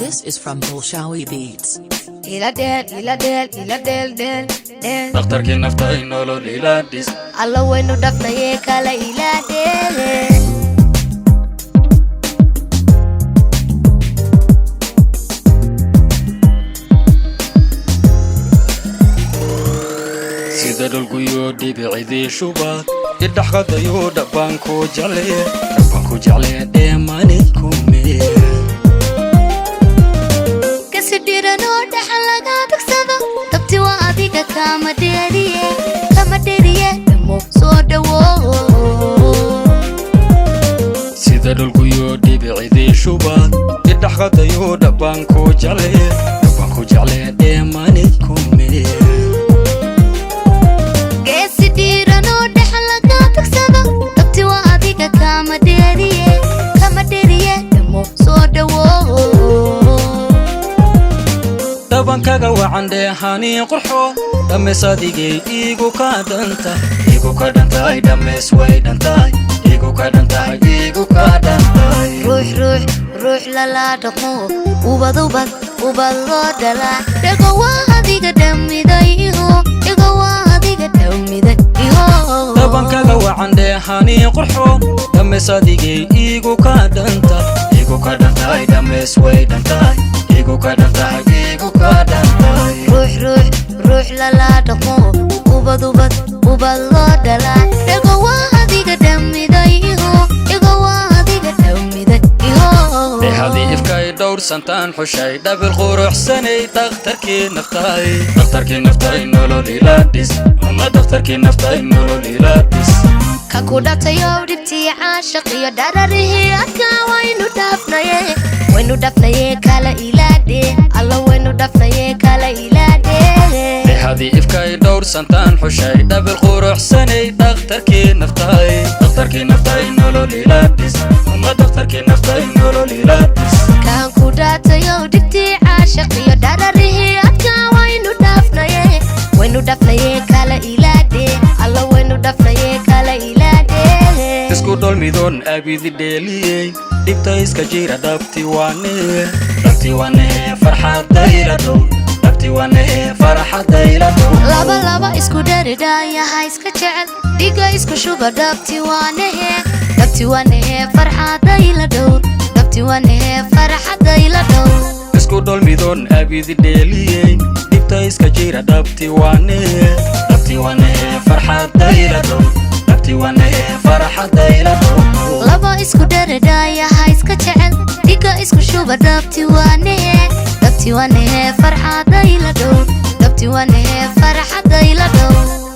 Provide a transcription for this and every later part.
This is from Bolshawi Beats. dhakhtarkii nafta ay nolol ilaadhis alla waynu dhafnaye kala ilaadheele sida dhulkuyo dhibicidii shubaad idhaxqadayo dhabaanku jeclee dheemanay kumee kasidhiranoo dhaxan laga dagsado dabti waa adiga kama dheeriye dhamo soo dhawo sida dhulkuyo dhibicidii shubaad idhaxqadayo dhabaanku jeclee dheemanay kumee kasidhiranoo dhaxan laga dagsado dabti waa adiga kama dheeriye dhamo soo dhawo dhabankaga wacan dheehanii qurxo dhammays adigay iigu ka dhantahay dhammays way dhantahay iigu ka dhantahay ruux lala dhaqmo ubad loo dhalaa dhago waa adiga dhamiday iho dhabankaga wacan dheehanii qurxo dhammays adigay iigu ka dhantahay dhammays way dhantahay iigu ka dhantahay ruux lala dhaqmo ubad loo dhalaa dhago waa adiga dhamiday iho hadii ifkay dhowrsantaan xushay dhabil quruxsanay dhakhtarkii naftay nolol ilaadhis ka ku dhatayo dhibtii caashaq iyo dhararihii adkaa waynu dhafnaye kala ilaadhe alla waynu dhafnaye kala ilaadhe hadii ifkay dhowrsantaan xushay dhabil quruxsanay dhakhtarkii naftay nolol ilaadhis kan ku dhatayo dhibtii caashaq iyo dhararihii adkaa waynu dhafnaye kala ilaadhe alla waynu dhafnaye kala ilaadhe isku dholmidoon abidi dheeliyey dhibta iska jira dhabti waanee farxadayla dhow laba isku dharidhaayaha iska jecel dhiga isku shuba dhabti waanehe farxadayla dhow isku dholmidoon abidi dheeliyey dhibta iska jira dhabti waanee farxadayla dhow laba isku dharidhaayaha iska jecel dhiga isku shuba dhabti waanehe farxadayla dhow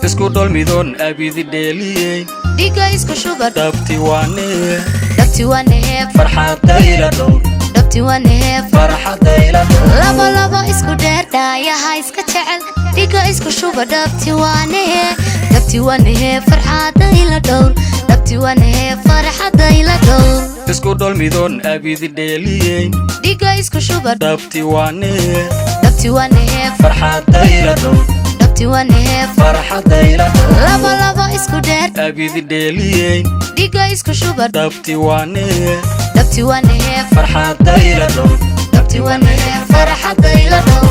isku dholmidoon abidi dheeliyey dhiga isku shuba dhabti waanee farxadayla dhow laba isku dharidhaayaha iska jecel dhiga isku shuba dhabti waanehe farxadayla dhow isku dholmidoon abidi dheeliyey dhiga isku shuba dhabti waanee farxadayla dhow laba isku dheer abidi dheeliyey dhiga isku shuba dhabti waanee farxadayla dhow